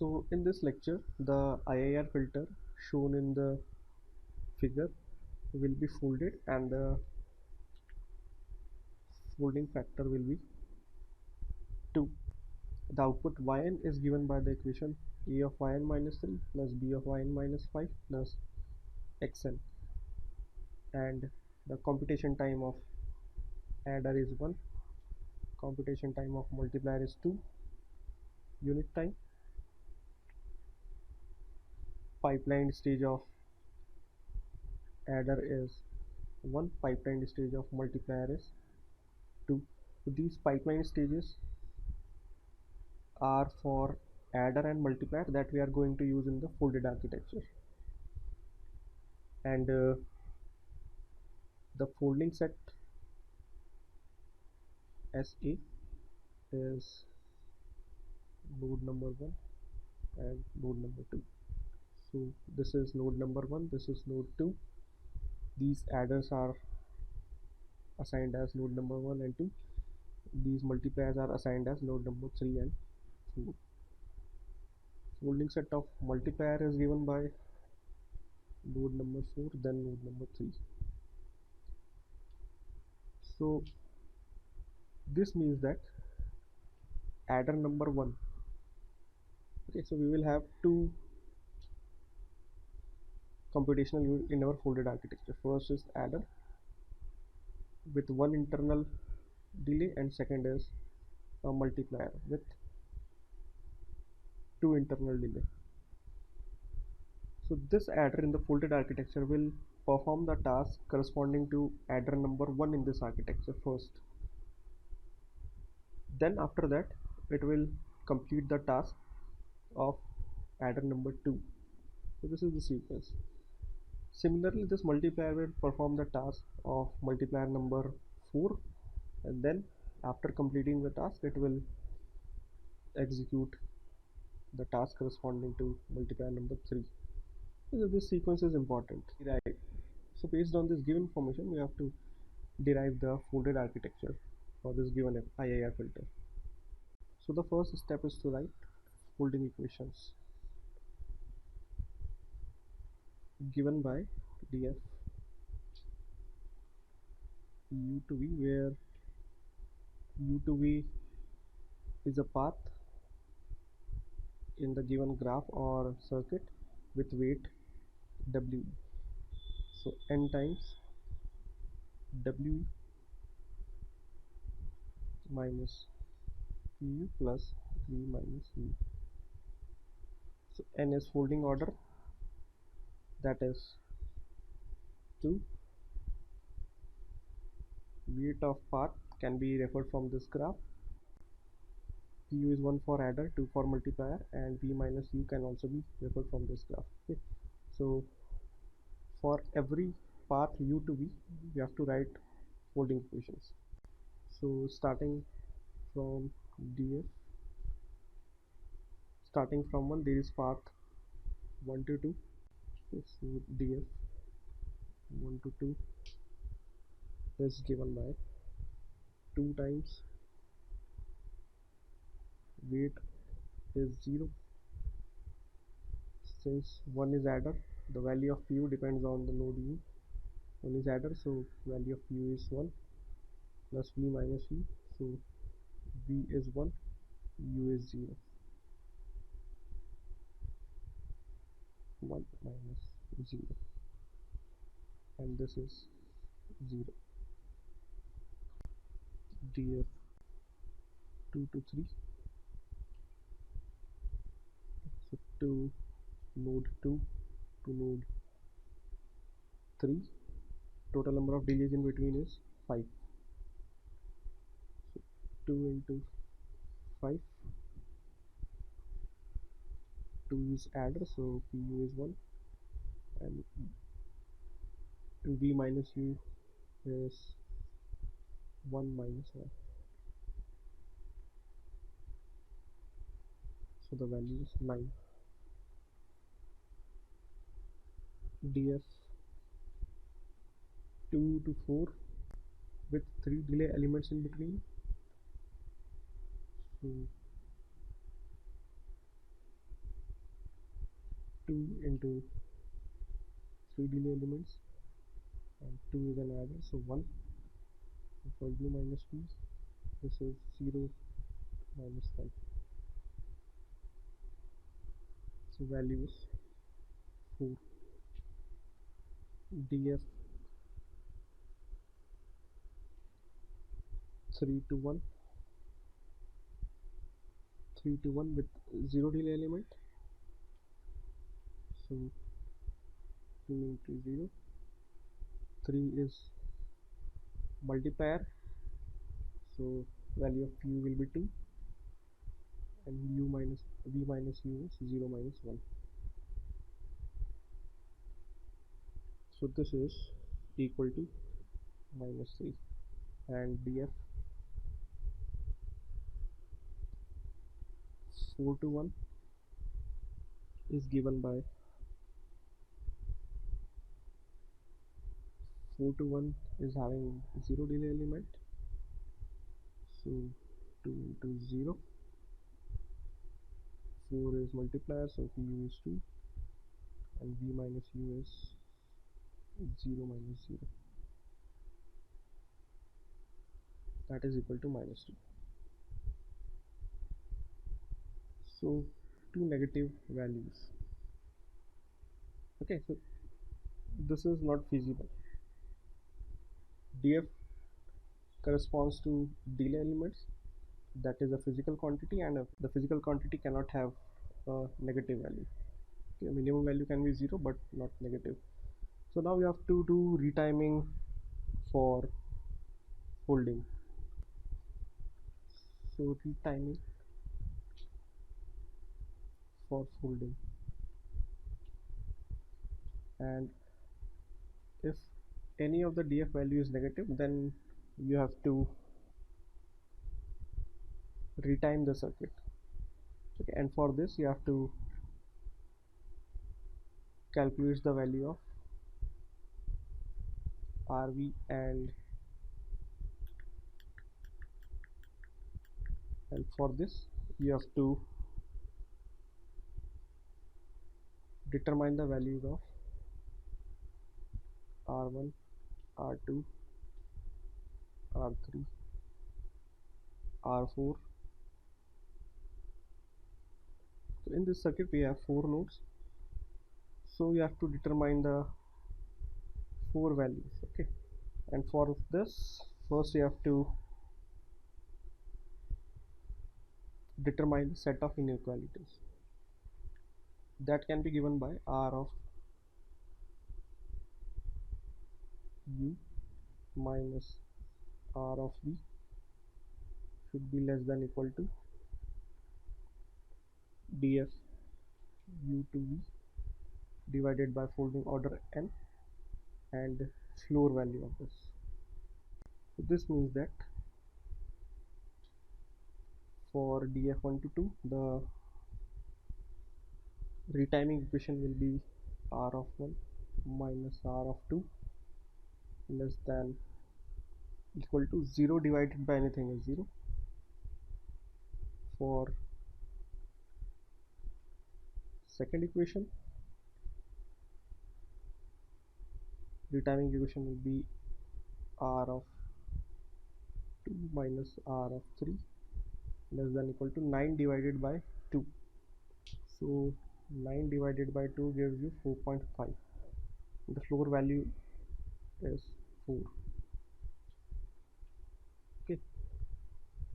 So in this lecture, the IIR filter shown in the figure will be folded and the folding factor will be 2. The output yn is given by the equation a of yn minus 3 plus b of yn minus 5 plus xn, and the computation time of adder is 1, computation time of multiplier is 2 unit time, pipeline stage of adder is 1, pipeline stage of multiplier is 2. So these pipeline stages are for adder and multiplier that we are going to use in the folded architecture, and the folding set SA is node number 1 and node number 2. So this is node number 1, this is node 2. These adders are assigned as node number 1 and 2. These multipliers are assigned as node number 3 and 4. Folding set of multiplier is given by node number 4, then node number 3. So this means that adder number 1, okay, so we will have two computational unit in our folded architecture. First is adder with one internal delay, and second is a multiplier with two internal delay. So this adder in the folded architecture will perform the task corresponding to adder number 1 in this architecture first. Then after that it will complete the task of adder number 2. So this is the sequence. Similarly, this multiplier will perform the task of multiplier number 4, and then after completing the task it will execute the task corresponding to multiplier number 3. So this sequence is important. Right. So based on this given information, we have to derive the folded architecture for this given IIR filter. So the first step is to write folding equations given by df u to v, where u to v is a path in the given graph or circuit with weight w. So n times w minus u plus v minus u. So n is folding order, that is 2. Weight of path can be referred from this graph. Pu is 1 for adder, 2 for multiplier, and v minus u can also be referred from this graph. Okay. So for every path u to v, we have to write folding equations. So starting from df, starting from 1, there is path 1 to 2. Okay, so df 1 to 2 is given by 2 times weight is 0. Since 1 is adder, the value of pu depends on the node u. 1 is adder, so value of pu is 1 plus v minus u. So v is 1, u is 0. 1 minus 0, and this is 0. df 2 to 3, so to node 2 to node 3, total number of delays in between is 5. So 2 into 5, 2 is adder, so pu is 1, and v minus u is 1 minus 1, so the value is 9. df 2 to 4 with 3 delay elements in between, so 2 into 3 delay elements, and 2 is an adder, so 1. For u minus v, this is 0 minus 5. So value is 4. df 3 to 1, 3 to 1 with 0 delay element, so 2 into 0. 3 is multiplier, so value of u will be 2, and u minus v minus u is 0 minus 1. So this is equal to minus 3, and df 4 to 1 is given by 4 to 1 is having 0 delay element, so 2 into 0. 4 is multiplier, so vu is 2, and v minus u is 0 minus 0, that is equal to minus 2. So two negative values. Okay, so this is not feasible. df corresponds to delay elements, that is a physical quantity, and the physical quantity cannot have a negative value. Okay, minimum value can be 0 but not negative. So now we have to do retiming for folding. So retiming for folding, and if any of the df value is negative, then you have to retime the circuit. Okay, and for this you have to calculate the value of rv, and for this you have to determine the values of r1, r2, r3, r4. So in this circuit we have 4 nodes, so you have to determine the 4 values. Okay, and for this first you have to determine the set of inequalities that can be given by r of u minus r of v should be less than equal to df u to v divided by folding order n and floor value of this. So this means that for df1 to 2, the retiming equation will be r of 1 minus r of 2 less than equal to 0 divided by anything is 0. For second equation, retiming equation will be r of 2 minus r of 3 less than equal to 9 divided by 2. So 9 divided by 2 gives you 4.5. The floor value is 4. Okay,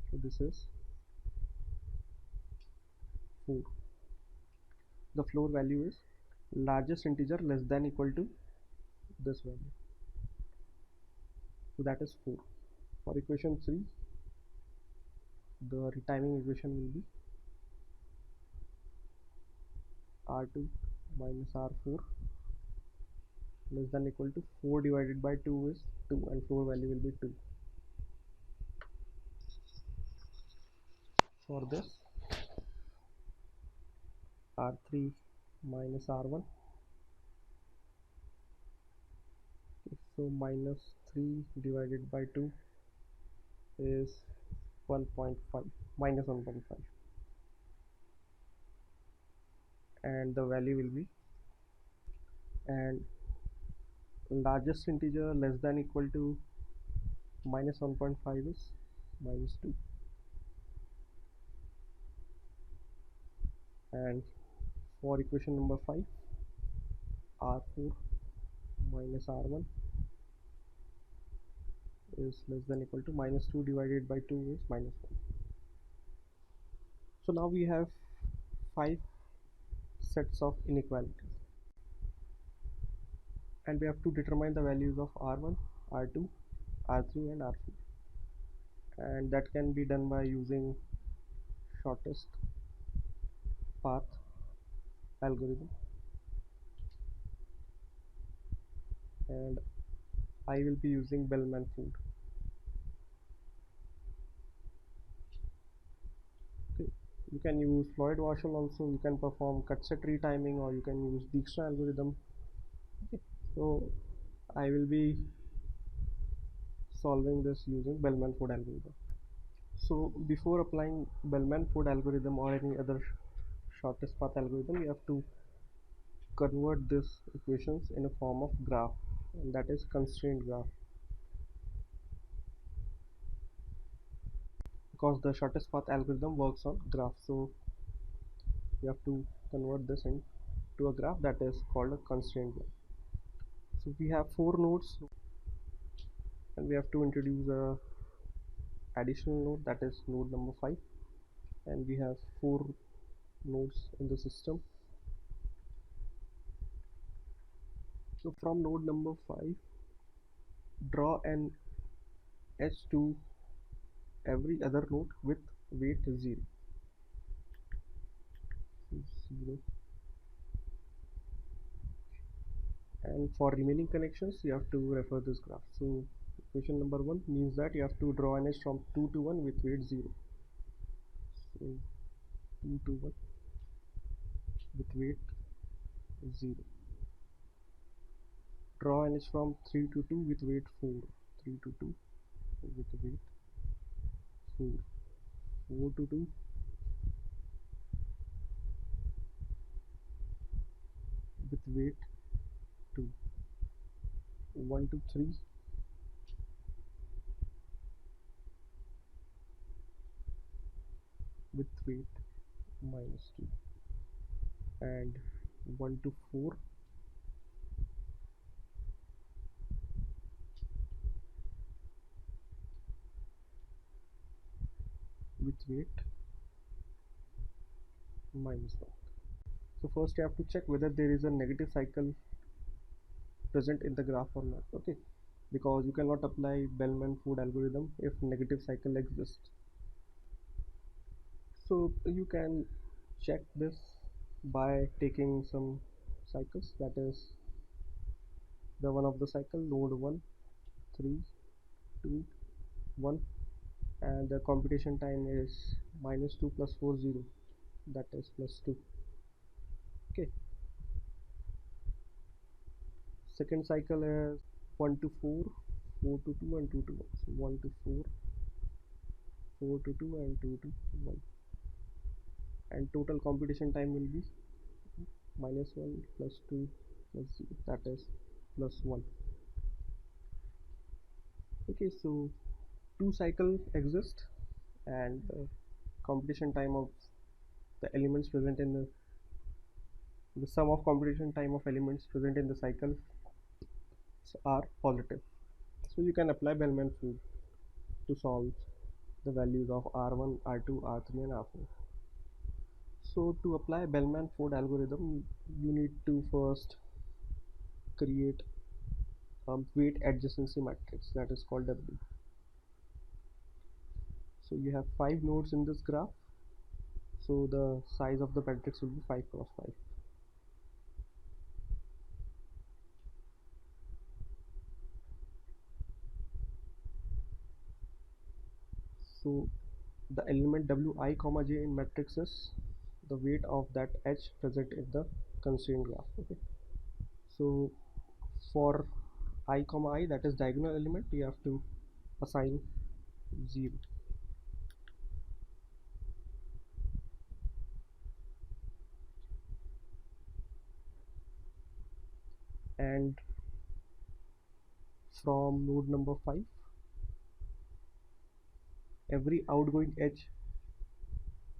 so this is 4. The floor value is largest integer less than equal to this value, so that is 4. For equation 3, the retiming equation will be r2 minus r4 less than equal to 4 divided by 2 is 2, and floor value will be 2. For this, r3 minus r1, so minus 3 divided by 2 is 1.5, minus 1.5, and the value will be and largest integer less than equal to minus 1.5 is minus 2, and for equation number 5, r4 minus r1 is less than equal to minus 2 divided by 2 is minus 1. So now we have 5 sets of inequalities, and we have to determine the values of r1, r2, r3 and r4, and that can be done by using shortest path algorithm, and I will be using Bellman food. Okay. You can use Floyd Warshall also, you can perform cut set retiming, or you can use Dijkstra algorithm. Okay. So I will be solving this using Bellman food algorithm. So before applying Bellman food algorithm or any other shortest path algorithm, you have to convert this equations in a form of graph, and that is constraint graph, because the shortest path algorithm works on graph. So you have to convert this into a graph that is called a constraint graph. So we have 4 nodes, and we have to introduce a additional node, that is node number 5, and we have 4 nodes in the system. So from node number 5, draw an edge to every other node with weight 0. 0. And for remaining connections you have to refer this graph. So equation number 1 means that you have to draw an edge from 2 to 1 with weight 0. So 2 to 1 with weight 0. Draw an edge from 3 to 2 with weight 4. 3 to 2 with weight 4. 4 to 2 with weight 2. 1 to 3 with weight minus 2, and 1 to 4 with weight minus 1. So first you have to check whether there is a negative cycle present in the graph or not. Okay, because you cannot apply Bellman food algorithm if negative cycle exists. So you can check this by taking some cycles, that is the one of the cycle node 1, 3, 2, 1, and the computation time is minus 2 plus 4 0, that is plus 2. Okay, second cycle is 1 to 4, 4 to 2 and 2 to 1. So 1 to 4, 4 to 2 and 2 to 1, and total computation time will be minus 1 plus 2 plus 0, that is plus 1. Okay, so 2 cycles exist, and the computation time of the elements present in the sum of computation time of elements present in the cycle are positive. So you can apply Bellman food to solve the values of R1, R2, R3 and R4. So to apply Bellman food algorithm, you need to first create a weight adjacency matrix, that is called W. So you have 5 nodes in this graph, so the size of the matrix will be 5 cross 5. So the element wi comma j in matrix is the weight of that h present in the constraint graph. Okay, so for I comma I, that is diagonal element, you have to assign 0. and from node number 5 every outgoing edge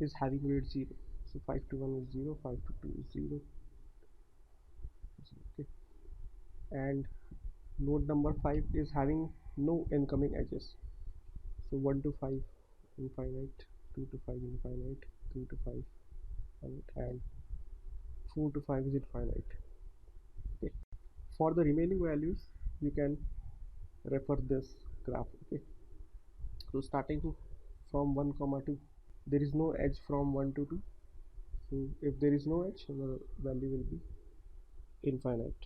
is having weight 0. So 5 to 1 is 0, 5 to 2 is 0. Okay. And node number 5 is having no incoming edges. So 1 to 5 infinite, 2 to 5 infinite, 3 to 5 and 4 to 5 is infinite. Okay. For the remaining values you can refer this graph. Okay. So starting from 1 comma 2 there is no edge from 1 to 2. So if there is no edge the value will be infinite.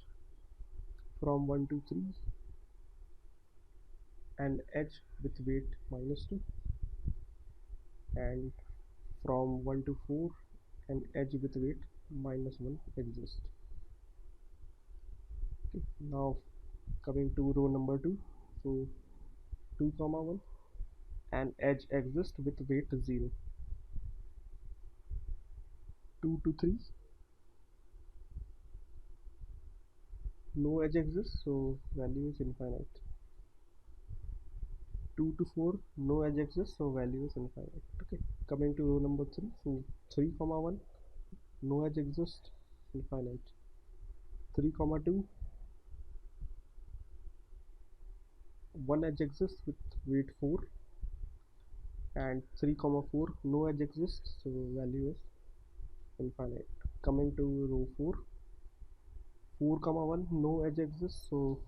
From 1 to 3 an edge with weight -2, and from 1 to 4 an edge with weight -1 exists. Okay. Now coming to row number 2, so 2 comma 1 an edge exists with weight 0. 2 to 3 no edge exists, so value is infinite. 2 to 4 no edge exists, so value is infinite. Okay. Coming to row number 3, so 3 comma 1 no edge exists, infinite. 3 comma 2 one edge exists with weight 4, and 3 comma 4 no edge exists, so value is infinite. Coming to row 4, 4 comma 1 no edge exists, so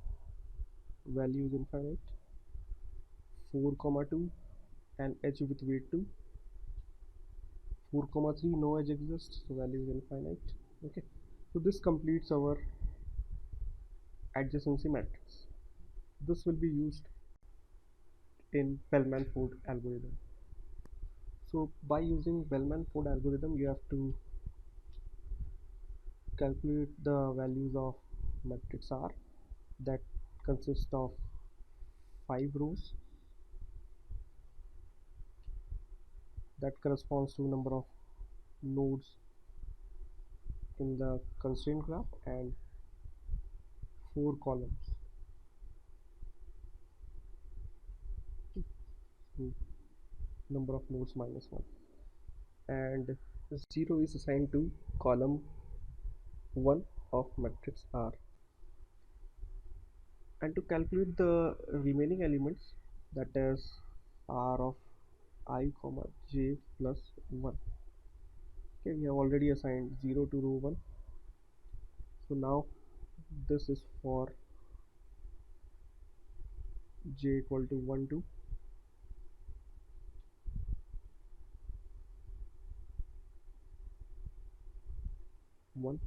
value is infinite. 4 comma 2 an edge with weight 2, 4 comma 3 no edge exists, so value is infinite. Okay, so this completes our adjacency matrix. This will be used in Bellman-Ford algorithm. So by using Bellman-Ford algorithm you have to calculate the values of matrix R that consists of 5 rows that corresponds to number of nodes in the constraint graph and 4 columns. Hmm, number of nodes -1, and 0 is assigned to column 1 of matrix R. And to calculate the remaining elements, that is R of I comma j plus 1. Okay, we have already assigned 0 to row 1, so now this is for j equal to 1 to 1,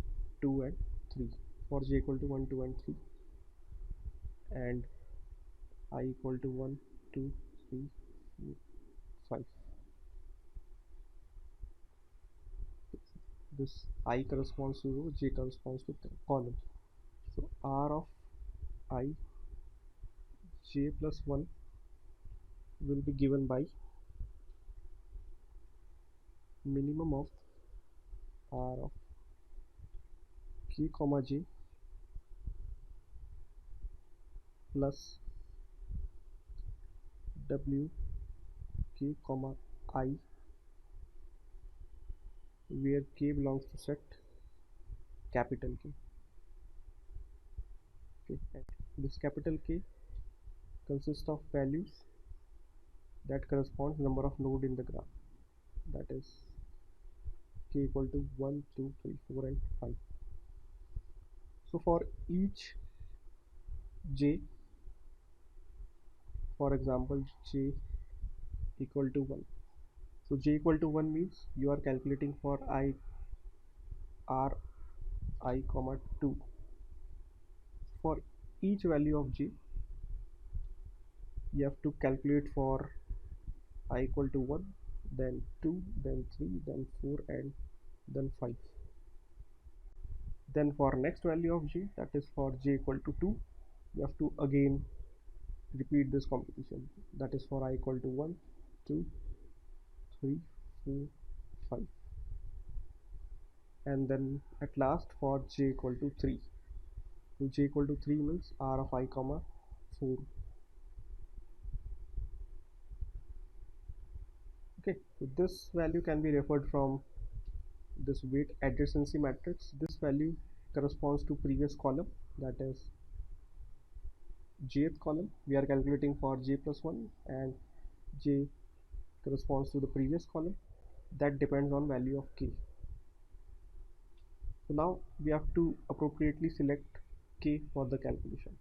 2 and 3, for j equal to 1, 2 and 3, and I equal to 1, 2, 3, 4, 5. This I corresponds to row, j corresponds to column. So R of I j plus 1 will be given by minimum of R of k comma j plus w k comma I, where k belongs to set capital K. Okay. And this capital K consists of values that corresponds number of node in the graph, that is k equal to 1, 2, 3, 4 and 5. So for each j, for example j equal to 1, so j equal to 1 means you are calculating for I R I comma 2. For each value of j you have to calculate for I equal to 1, then 2, then 3, then 4 and then 5. Then for next value of j, that is for j equal to 2, you have to again repeat this computation, that is for I equal to 1, 2, 3, 4, 5, and then at last for j equal to 3. So j equal to 3 means r of I comma 4. Okay, so this value can be referred from this weight adjacency matrix. This value corresponds to previous column, that is jth column. We are calculating for j plus 1, and j corresponds to the previous column. That depends on value of k. So now we have to appropriately select k for the calculation.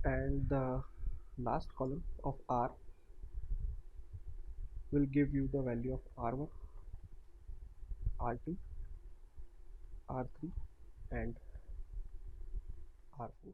And the last column of r will give you the value of r1, r2, r3 and r4.